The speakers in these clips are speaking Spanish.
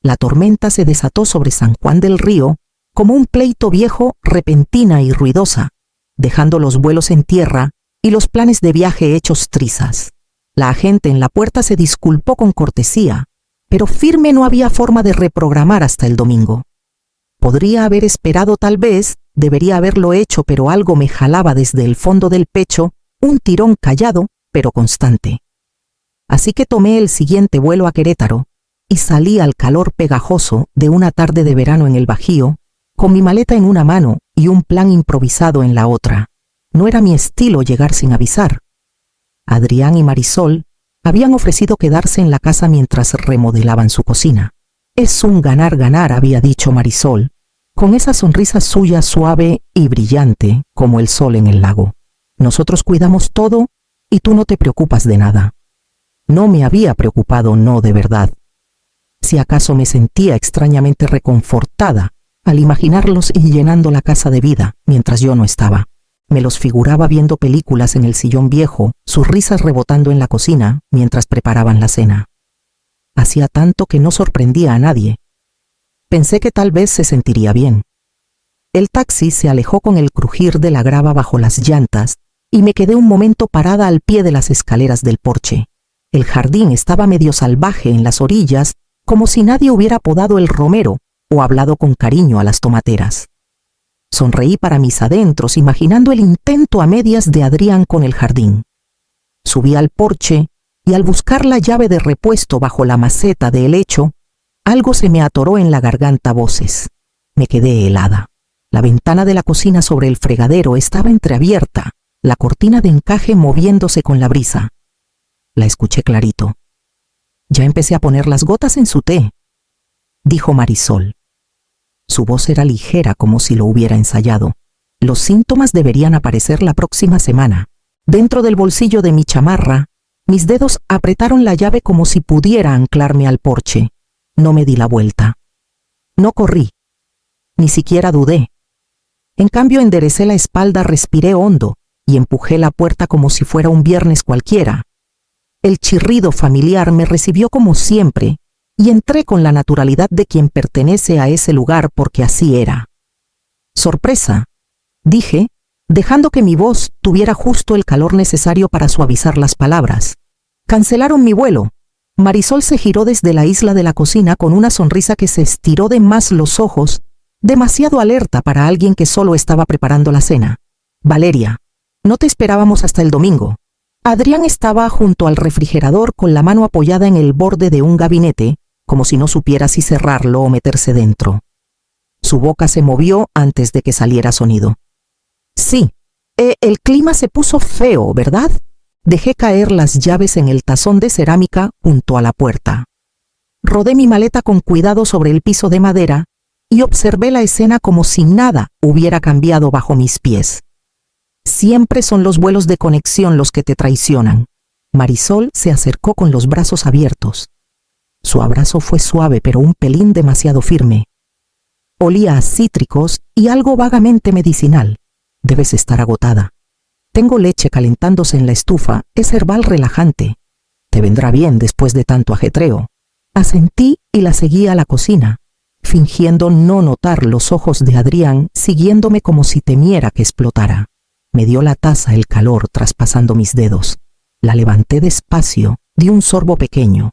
La tormenta se desató sobre San Juan del Río como un pleito viejo, repentina y ruidosa, dejando los vuelos en tierra y los planes de viaje hechos trizas. La agente en la puerta se disculpó con cortesía, pero firme no había forma de reprogramar hasta el domingo. Podría haber esperado tal vez, debería haberlo hecho, pero algo me jalaba desde el fondo del pecho, un tirón callado, pero constante. Así que tomé el siguiente vuelo a Querétaro y salí al calor pegajoso de una tarde de verano en el Bajío, con mi maleta en una mano y un plan improvisado en la otra. No era mi estilo llegar sin avisar. Adrián y Marisol habían ofrecido quedarse en la casa mientras remodelaban su cocina. Es un ganar-ganar, había dicho Marisol, con esa sonrisa suya suave y brillante como el sol en el lago. Nosotros cuidamos todo y tú no te preocupas de nada. No me había preocupado, no de verdad. Si acaso me sentía extrañamente reconfortada al imaginarlos y llenando la casa de vida mientras yo no estaba. Me los figuraba viendo películas en el sillón viejo, sus risas rebotando en la cocina mientras preparaban la cena. Hacía tanto que no sorprendía a nadie. Pensé que tal vez se sentiría bien. El taxi se alejó con el crujir de la grava bajo las llantas y me quedé un momento parada al pie de las escaleras del porche. El jardín estaba medio salvaje en las orillas, como si nadie hubiera podado el romero o hablado con cariño a las tomateras. Sonreí para mis adentros, imaginando el intento a medias de Adrián con el jardín. Subí al porche y al buscar la llave de repuesto bajo la maceta de helecho, algo se me atoró en la garganta a voces. Me quedé helada. La ventana de la cocina sobre el fregadero estaba entreabierta, la cortina de encaje moviéndose con la brisa. La escuché clarito. Ya empecé a poner las gotas en su té, dijo Marisol. Su voz era ligera como si lo hubiera ensayado. Los síntomas deberían aparecer la próxima semana. Dentro del bolsillo de mi chamarra, mis dedos apretaron la llave como si pudiera anclarme al porche. No me di la vuelta. No corrí. Ni siquiera dudé. En cambio, enderecé la espalda, respiré hondo y empujé la puerta como si fuera un viernes cualquiera. El chirrido familiar me recibió como siempre y entré con la naturalidad de quien pertenece a ese lugar porque así era. «Sorpresa», dije, dejando que mi voz tuviera justo el calor necesario para suavizar las palabras. «Cancelaron mi vuelo». Marisol se giró desde la isla de la cocina con una sonrisa que se estiró de más los ojos, demasiado alerta para alguien que solo estaba preparando la cena. «Valeria, no te esperábamos hasta el domingo». Adrián estaba junto al refrigerador con la mano apoyada en el borde de un gabinete, como si no supiera si cerrarlo o meterse dentro. Su boca se movió antes de que saliera sonido. «Sí, el clima se puso feo, ¿verdad?». Dejé caer las llaves en el tazón de cerámica junto a la puerta. Rodé mi maleta con cuidado sobre el piso de madera y observé la escena como si nada hubiera cambiado bajo mis pies. Siempre son los vuelos de conexión los que te traicionan. Marisol se acercó con los brazos abiertos. Su abrazo fue suave, pero un pelín demasiado firme. Olía a cítricos y algo vagamente medicinal. Debes estar agotada. Tengo leche calentándose en la estufa, es herbal relajante. Te vendrá bien después de tanto ajetreo. Asentí y la seguí a la cocina, fingiendo no notar los ojos de Adrián siguiéndome como si temiera que explotara. Me dio la taza el calor traspasando mis dedos. La levanté despacio, di un sorbo pequeño.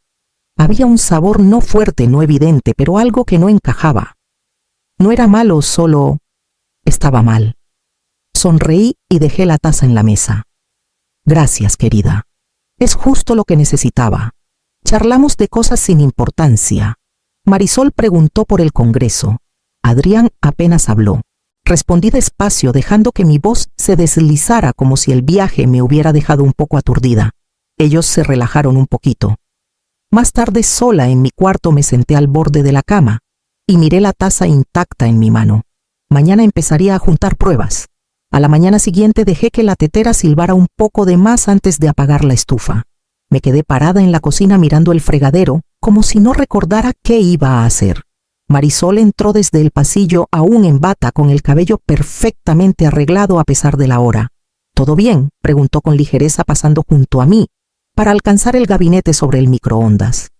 Había un sabor no fuerte, no evidente, pero algo que no encajaba. No era malo, solo estaba mal. Sonreí y dejé la taza en la mesa. «Gracias, querida. Es justo lo que necesitaba». Charlamos de cosas sin importancia. Marisol preguntó por el Congreso. Adrián apenas habló. Respondí despacio, dejando que mi voz se deslizara como si el viaje me hubiera dejado un poco aturdida. Ellos se relajaron un poquito. Más tarde, sola en mi cuarto, me senté al borde de la cama y miré la taza intacta en mi mano. Mañana empezaría a juntar pruebas. A la mañana siguiente dejé que la tetera silbara un poco de más antes de apagar la estufa. Me quedé parada en la cocina mirando el fregadero, como si no recordara qué iba a hacer. Marisol entró desde el pasillo aún en bata, con el cabello perfectamente arreglado a pesar de la hora. «¿Todo bien?», preguntó con ligereza pasando junto a mí, para alcanzar el gabinete sobre el microondas.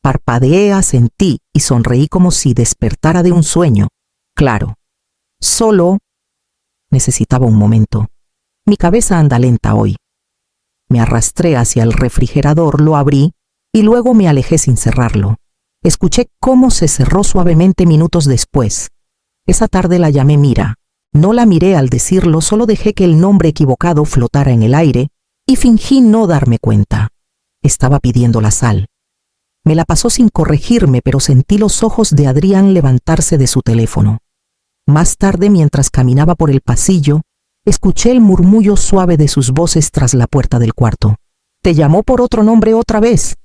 Parpadeé, asentí y sonreí como si despertara de un sueño. Claro, solo necesitaba un momento. Mi cabeza anda lenta hoy. Me arrastré hacia el refrigerador, lo abrí y luego me alejé sin cerrarlo. Escuché cómo se cerró suavemente minutos después. Esa tarde la llamé Mira. No la miré al decirlo, solo dejé que el nombre equivocado flotara en el aire y fingí no darme cuenta. Estaba pidiendo la sal. Me la pasó sin corregirme, pero sentí los ojos de Adrián levantarse de su teléfono. Más tarde, mientras caminaba por el pasillo, escuché el murmullo suave de sus voces tras la puerta del cuarto. «¿Te llamó por otro nombre otra vez?»,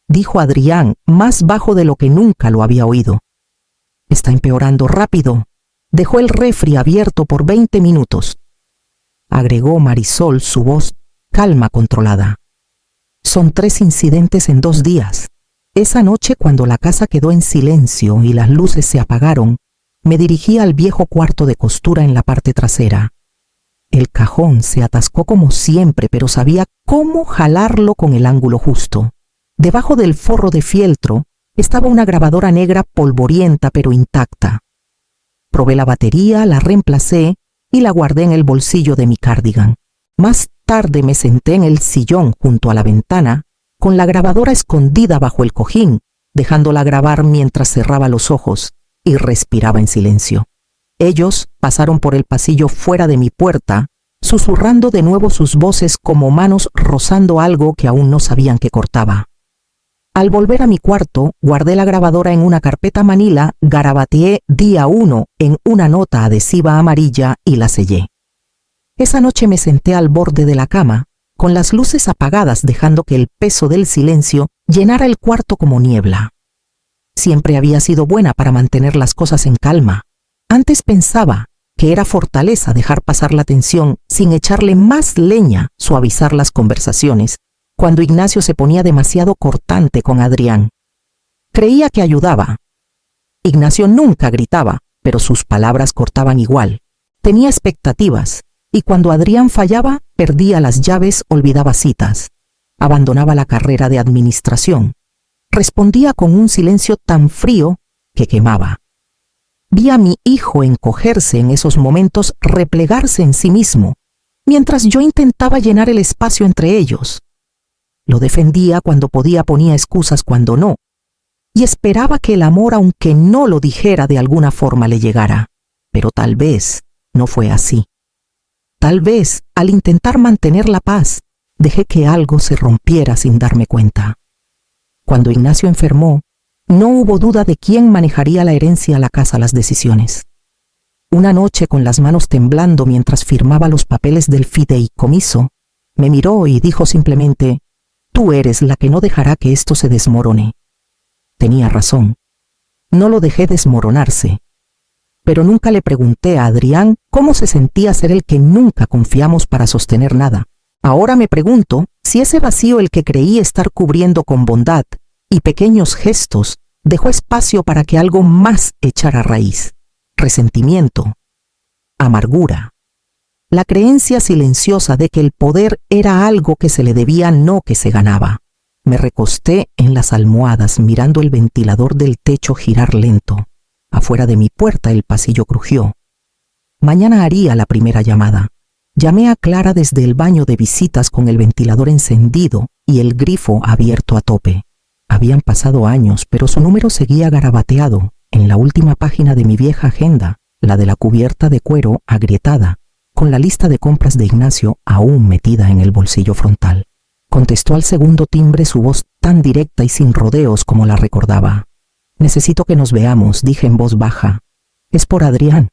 dijo Adrián, más bajo de lo que nunca lo había oído. «Está empeorando rápido. Dejó el refri abierto por 20 minutos», agregó Marisol, su voz calma, controlada. «Son 3 incidentes en 2 días. Esa noche, cuando la casa quedó en silencio y las luces se apagaron, me dirigí al viejo cuarto de costura en la parte trasera. El cajón se atascó como siempre, pero sabía cómo jalarlo con el ángulo justo. Debajo del forro de fieltro estaba una grabadora negra polvorienta pero intacta. Probé la batería, la reemplacé y la guardé en el bolsillo de mi cardigan. Más tarde me senté en el sillón junto a la ventana, con la grabadora escondida bajo el cojín, dejándola grabar mientras cerraba los ojos y respiraba en silencio. Ellos pasaron por el pasillo fuera de mi puerta, susurrando de nuevo sus voces como manos rozando algo que aún no sabían que cortaba. Al volver a mi cuarto, guardé la grabadora en una carpeta manila, garabateé día 1 en una nota adhesiva amarilla y la sellé. Esa noche me senté al borde de la cama, con las luces apagadas, dejando que el peso del silencio llenara el cuarto como niebla. Siempre había sido buena para mantener las cosas en calma. Antes pensaba que era fortaleza dejar pasar la tensión sin echarle más leña, suavizar las conversaciones, cuando Ignacio se ponía demasiado cortante con Adrián. Creía que ayudaba. Ignacio nunca gritaba, pero sus palabras cortaban igual. Tenía expectativas, y cuando Adrián fallaba, perdía las llaves, olvidaba citas. Abandonaba la carrera de administración. Respondía con un silencio tan frío que quemaba. Vi a mi hijo encogerse en esos momentos, replegarse en sí mismo, mientras yo intentaba llenar el espacio entre ellos. Lo defendía cuando podía, ponía excusas cuando no, y esperaba que el amor, aunque no lo dijera, de alguna forma le llegara. Pero tal vez no fue así. Tal vez, al intentar mantener la paz, dejé que algo se rompiera sin darme cuenta. Cuando Ignacio enfermó, no hubo duda de quién manejaría la herencia a la casa, las decisiones. Una noche, con las manos temblando mientras firmaba los papeles del fideicomiso, me miró y dijo simplemente: «Tú eres la que no dejará que esto se desmorone». Tenía razón. No lo dejé desmoronarse. Pero nunca le pregunté a Adrián cómo se sentía ser el que nunca confiamos para sostener nada. Ahora me pregunto si ese vacío, el que creí estar cubriendo con bondad y pequeños gestos, dejó espacio para que algo más echara raíz. Resentimiento, amargura, la creencia silenciosa de que el poder era algo que se le debía, no que se ganaba. Me recosté en las almohadas mirando el ventilador del techo girar lento. Afuera de mi puerta el pasillo crujió. Mañana haría la primera llamada. Llamé a Clara desde el baño de visitas con el ventilador encendido y el grifo abierto a tope. Habían pasado años, pero su número seguía garabateado en la última página de mi vieja agenda, la de la cubierta de cuero agrietada, con la lista de compras de Ignacio aún metida en el bolsillo frontal. Contestó al segundo timbre su voz tan directa y sin rodeos como la recordaba. «Necesito que nos veamos», dije en voz baja. «Es por Adrián».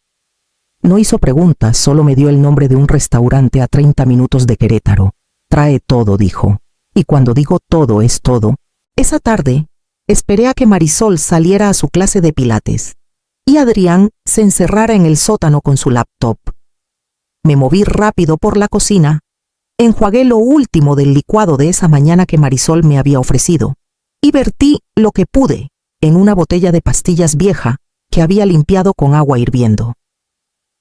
No hizo preguntas, solo me dio el nombre de un restaurante a 30 minutos de Querétaro. «Trae todo», dijo. Y cuando digo todo, es todo. Esa tarde, esperé a que Marisol saliera a su clase de pilates y Adrián se encerrara en el sótano con su laptop. Me moví rápido por la cocina, enjuagué lo último del licuado de esa mañana que Marisol me había ofrecido y vertí lo que pude en una botella de pastillas vieja que había limpiado con agua hirviendo.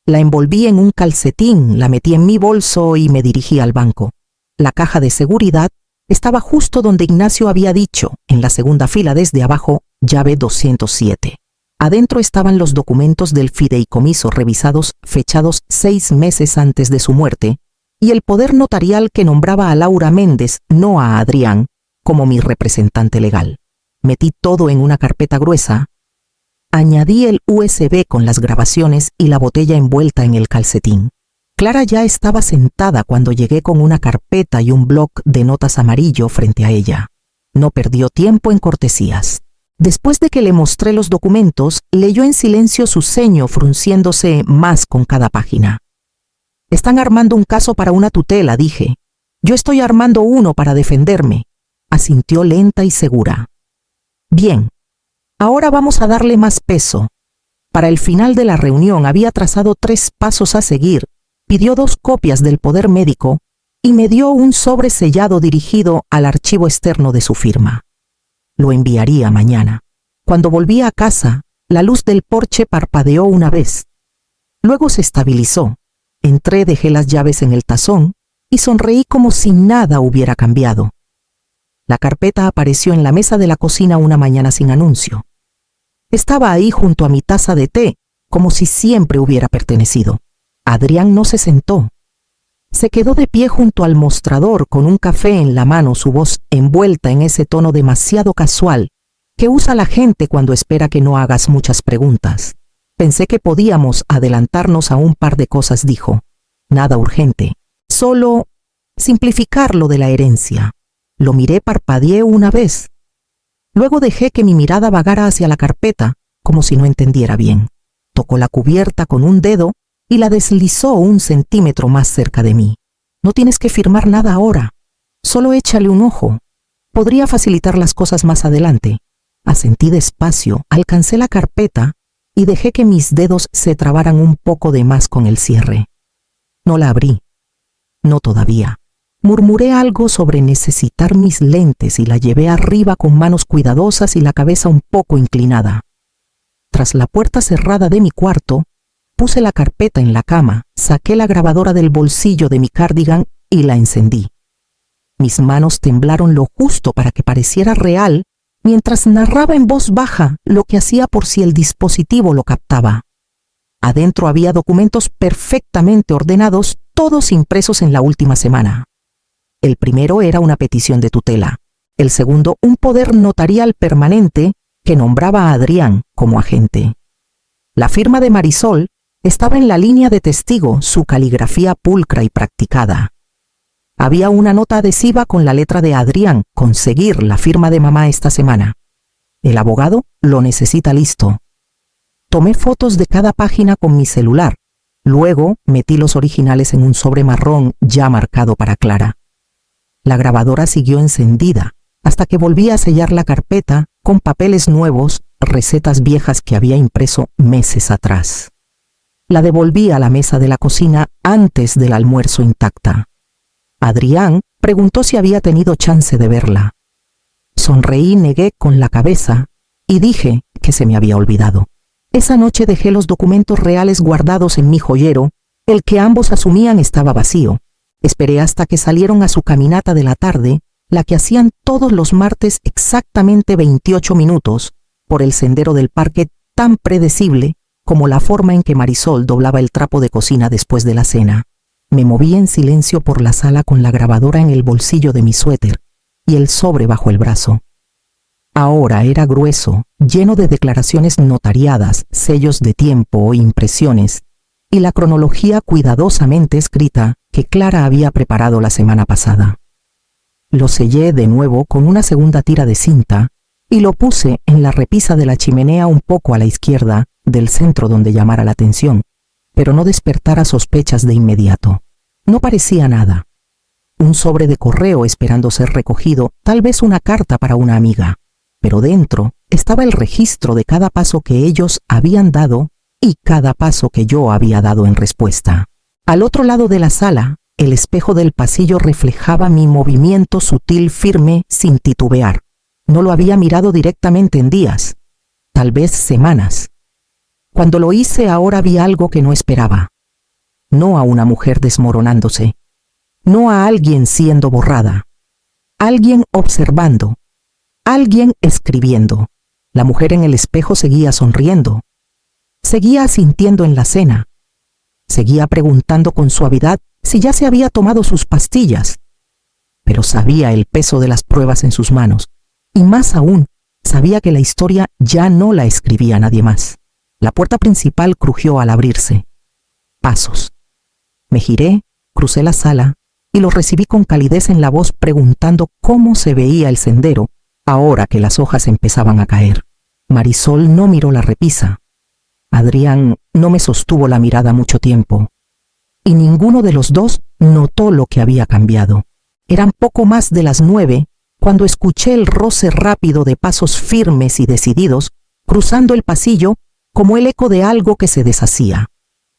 La envolví en un calcetín, la metí en mi bolso y me dirigí al banco. La caja de seguridad Estaba justo donde Ignacio había dicho, en la segunda fila desde abajo, llave 207. Adentro estaban los documentos del fideicomiso revisados, fechados 6 meses antes de su muerte, y el poder notarial que nombraba a Laura Méndez, no a Adrián, como mi representante legal. Metí todo en una carpeta gruesa. Añadí el USB con las grabaciones y la botella envuelta en el calcetín. Clara ya estaba sentada cuando llegué con una carpeta y un bloc de notas amarillo frente a ella. No perdió tiempo en cortesías. Después de que le mostré los documentos, leyó en silencio su ceño frunciéndose más con cada página. Están armando un caso para una tutela, dije. Yo estoy armando uno para defenderme. Asintió lenta y segura. Bien, ahora vamos a darle más peso. Para el final de la reunión había trazado 3 pasos a seguir. Pidió 2 copias del poder médico y me dio un sobre sellado dirigido al archivo externo de su firma. Lo enviaría mañana. Cuando volví a casa, la luz del porche parpadeó una vez. Luego se estabilizó. Entré, dejé las llaves en el tazón y sonreí como si nada hubiera cambiado. La carpeta apareció en la mesa de la cocina una mañana sin anuncio. Estaba ahí junto a mi taza de té, como si siempre hubiera pertenecido. Adrián no se sentó. Se quedó de pie junto al mostrador con un café en la mano, su voz envuelta en ese tono demasiado casual que usa la gente cuando espera que no hagas muchas preguntas. Pensé que podíamos adelantarnos a un par de cosas, dijo. Nada urgente. Solo simplificar lo de la herencia. Lo miré, parpadeé una vez. Luego dejé que mi mirada vagara hacia la carpeta, como si no entendiera bien. Tocó la cubierta con un dedo y la deslizó 1 centímetro más cerca de mí. No tienes que firmar nada ahora. Solo échale un ojo. Podría facilitar las cosas más adelante. Asentí despacio, alcancé la carpeta y dejé que mis dedos se trabaran un poco de más con el cierre. No la abrí. No todavía. Murmuré algo sobre necesitar mis lentes y la llevé arriba con manos cuidadosas y la cabeza un poco inclinada. Tras la puerta cerrada de mi cuarto, puse la carpeta en la cama, saqué la grabadora del bolsillo de mi cardigan y la encendí. Mis manos temblaron lo justo para que pareciera real mientras narraba en voz baja lo que hacía por si el dispositivo lo captaba. Adentro había documentos perfectamente ordenados, todos impresos en la última semana. El primero era una petición de tutela. El segundo, un poder notarial permanente que nombraba a Adrián como agente. La firma de Marisol estaba en la línea de testigo, su caligrafía pulcra y practicada. Había una nota adhesiva con la letra de Adrián, conseguir la firma de mamá esta semana. El abogado lo necesita listo. Tomé fotos de cada página con mi celular. Luego metí los originales en un sobre marrón ya marcado para Clara. La grabadora siguió encendida hasta que volví a sellar la carpeta con papeles nuevos, recetas viejas que había impreso meses atrás. La devolví a la mesa de la cocina antes del almuerzo intacta. Adrián preguntó si había tenido chance de verla. Sonreí, negué con la cabeza y dije que se me había olvidado. Esa noche dejé los documentos reales guardados en mi joyero, el que ambos asumían estaba vacío. Esperé hasta que salieron a su caminata de la tarde, la que hacían todos los martes exactamente 28 minutos, por el sendero del parque tan predecible como la forma en que Marisol doblaba el trapo de cocina después de la cena. Me moví en silencio por la sala con la grabadora en el bolsillo de mi suéter y el sobre bajo el brazo. Ahora era grueso, lleno de declaraciones notariadas, sellos de tiempo o impresiones, y la cronología cuidadosamente escrita que Clara había preparado la semana pasada. Lo sellé de nuevo con una segunda tira de cinta y lo puse en la repisa de la chimenea un poco a la izquierda del centro donde llamara la atención, pero no despertara sospechas de inmediato. No parecía nada. Un sobre de correo esperando ser recogido, tal vez una carta para una amiga, pero dentro estaba el registro de cada paso que ellos habían dado y cada paso que yo había dado en respuesta. Al otro lado de la sala, el espejo del pasillo reflejaba mi movimiento sutil, firme, sin titubear. No lo había mirado directamente en días, tal vez semanas. Cuando lo hice ahora vi algo que no esperaba. No a una mujer desmoronándose, no a alguien siendo borrada, alguien observando, alguien escribiendo. La mujer en el espejo seguía sonriendo, seguía asintiendo en la cena, seguía preguntando con suavidad si ya se había tomado sus pastillas, pero sabía el peso de las pruebas en sus manos, y más aún, sabía que la historia ya no la escribía nadie más. La puerta principal crujió al abrirse. Pasos. Me giré, crucé la sala y lo recibí con calidez en la voz preguntando cómo se veía el sendero ahora que las hojas empezaban a caer. Marisol no miró la repisa. Adrián no me sostuvo la mirada mucho tiempo. Y ninguno de los dos notó lo que había cambiado. Eran poco más de las 9 cuando escuché el roce rápido de pasos firmes y decididos cruzando el pasillo como el eco de algo que se deshacía.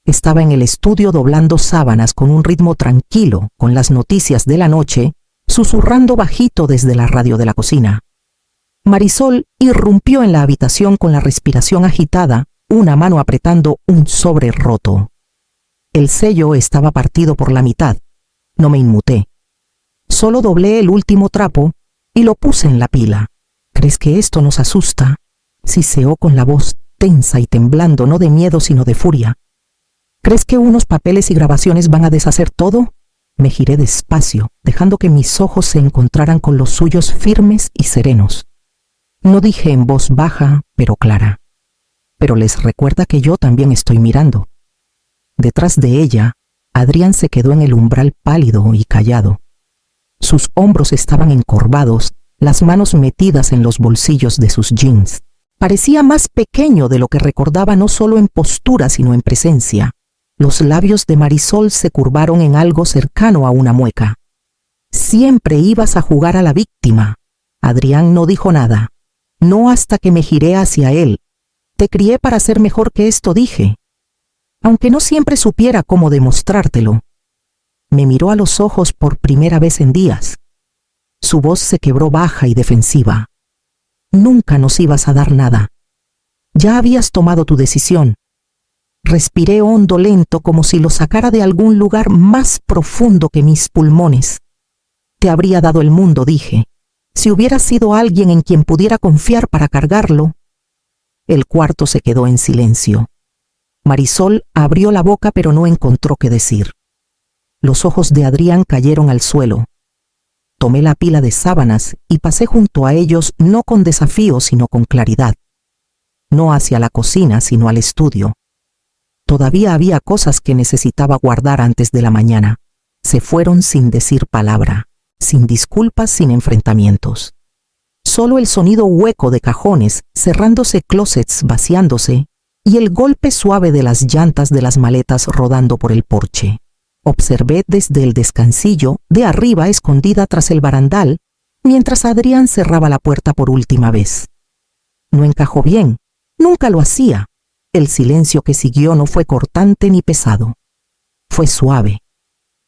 Estaba en el estudio doblando sábanas con un ritmo tranquilo, con las noticias de la noche, susurrando bajito desde la radio de la cocina. Marisol irrumpió en la habitación con la respiración agitada, una mano apretando un sobre roto. El sello estaba partido por la mitad. No me inmuté. Solo doblé el último trapo y lo puse en la pila. ¿Crees que esto nos asusta?, siseó con la voz tensa y temblando, no de miedo sino de furia. ¿Crees que unos papeles y grabaciones van a deshacer todo? Me giré despacio, dejando que mis ojos se encontraran con los suyos firmes y serenos. No dije en voz baja, pero clara. Pero les recuerda que yo también estoy mirando. Detrás de ella, Adrián se quedó en el umbral pálido y callado. Sus hombros estaban encorvados, las manos metidas en los bolsillos de sus jeans. Parecía más pequeño de lo que recordaba no solo en postura sino en presencia. Los labios de Marisol se curvaron en algo cercano a una mueca. Siempre ibas a jugar a la víctima. Adrián no dijo nada. No hasta que me giré hacia él. Te crié para ser mejor que esto, dije. Aunque no siempre supiera cómo demostrártelo. Me miró a los ojos por primera vez en días. Su voz se quebró baja y defensiva. Nunca nos ibas a dar nada. Ya habías tomado tu decisión. Respiré hondo, lento, como si lo sacara de algún lugar más profundo que mis pulmones. Te habría dado el mundo, dije, si hubieras sido alguien en quien pudiera confiar para cargarlo. El cuarto se quedó en silencio. Marisol abrió la boca pero no encontró qué decir. Los ojos de Adrián cayeron al suelo. Tomé la pila de sábanas y pasé junto a ellos no con desafío sino con claridad. No hacia la cocina sino al estudio. Todavía había cosas que necesitaba guardar antes de la mañana. Se fueron sin decir palabra, sin disculpas, sin enfrentamientos. Solo el sonido hueco de cajones, cerrándose closets, vaciándose, y el golpe suave de las llantas de las maletas rodando por el porche. Observé desde el descansillo, de arriba escondida tras el barandal, mientras Adrián cerraba la puerta por última vez. No encajó bien, nunca lo hacía. El silencio que siguió no fue cortante ni pesado. Fue suave,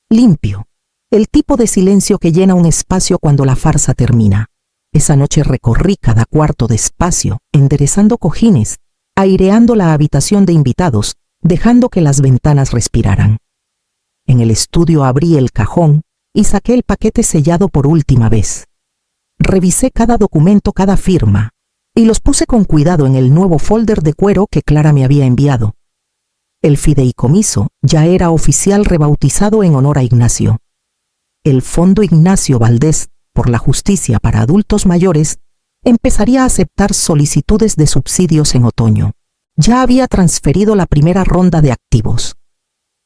limpio, el tipo de silencio que llena un espacio cuando la farsa termina. Esa noche recorrí cada cuarto despacio, enderezando cojines, aireando la habitación de invitados, dejando que las ventanas respiraran. En el estudio abrí el cajón y saqué el paquete sellado por última vez. Revisé cada documento, cada firma, y los puse con cuidado en el nuevo folder de cuero que Clara me había enviado. El fideicomiso ya era oficial, rebautizado en honor a Ignacio. El Fondo Ignacio Valdés por la Justicia para Adultos Mayores empezaría a aceptar solicitudes de subsidios en otoño. Ya había transferido la primera ronda de activos.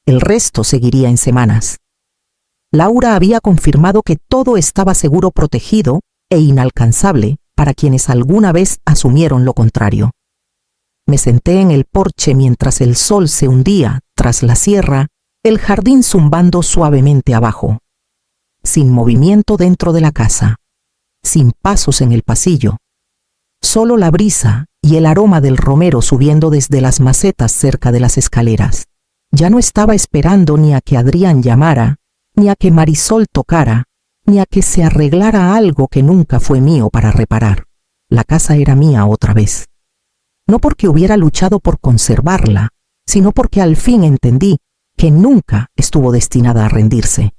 El resto seguiría en semanas. Laura había confirmado que todo estaba seguro, protegido e inalcanzable para quienes alguna vez asumieron lo contrario. Me senté en el porche mientras el sol se hundía tras la sierra, el jardín zumbando suavemente abajo. Sin movimiento dentro de la casa, sin pasos en el pasillo. Solo la brisa y el aroma del romero subiendo desde las macetas cerca de las escaleras. Ya no estaba esperando ni a que Adrián llamara, ni a que Marisol tocara, ni a que se arreglara algo que nunca fue mío para reparar. La casa era mía otra vez. No porque hubiera luchado por conservarla, sino porque al fin entendí que nunca estuvo destinada a rendirse.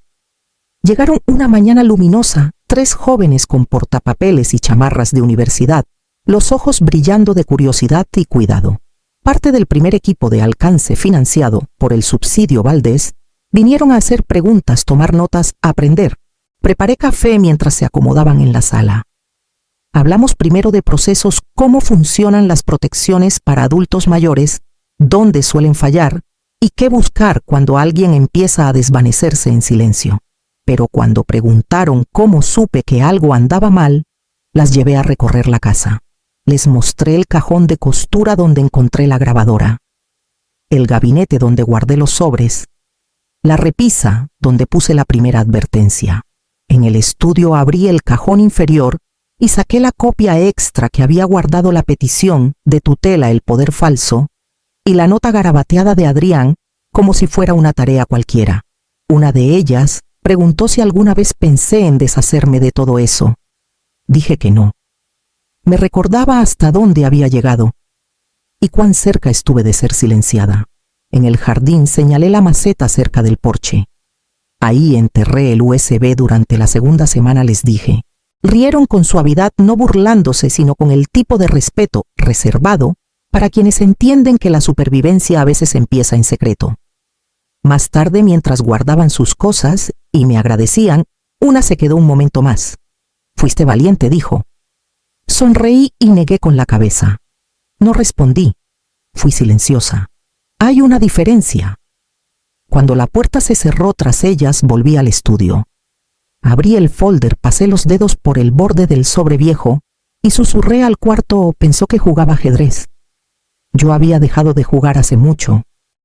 Llegaron una mañana luminosa, 3 jóvenes con portapapeles y chamarras de universidad, los ojos brillando de curiosidad y cuidado. Parte del primer equipo de alcance financiado por el subsidio Valdés vinieron a hacer preguntas, tomar notas, aprender. Preparé café mientras se acomodaban en la sala. Hablamos primero de procesos, cómo funcionan las protecciones para adultos mayores, dónde suelen fallar y qué buscar cuando alguien empieza a desvanecerse en silencio. Pero cuando preguntaron cómo supe que algo andaba mal, las llevé a recorrer la casa. Les mostré el cajón de costura donde encontré la grabadora, el gabinete donde guardé los sobres, la repisa donde puse la primera advertencia. En el estudio abrí el cajón inferior y saqué la copia extra que había guardado la petición de tutela El Poder Falso y la nota garabateada de Adrián como si fuera una tarea cualquiera. Una de ellas preguntó si alguna vez pensé en deshacerme de todo eso. Dije que no. Me recordaba hasta dónde había llegado y cuán cerca estuve de ser silenciada. En el jardín señalé la maceta cerca del porche. Ahí enterré el USB durante la segunda semana, les dije. Rieron con suavidad, no burlándose, sino con el tipo de respeto reservado para quienes entienden que la supervivencia a veces empieza en secreto. Más tarde, mientras guardaban sus cosas y me agradecían, una se quedó un momento más. Fuiste valiente, dijo. Sonreí y negué con la cabeza. No respondí. Fui silenciosa. Hay una diferencia. Cuando la puerta se cerró tras ellas, volví al estudio. Abrí el folder, pasé los dedos por el borde del sobre viejo y susurré al cuarto. Pensó que jugaba ajedrez. Yo había dejado de jugar hace mucho.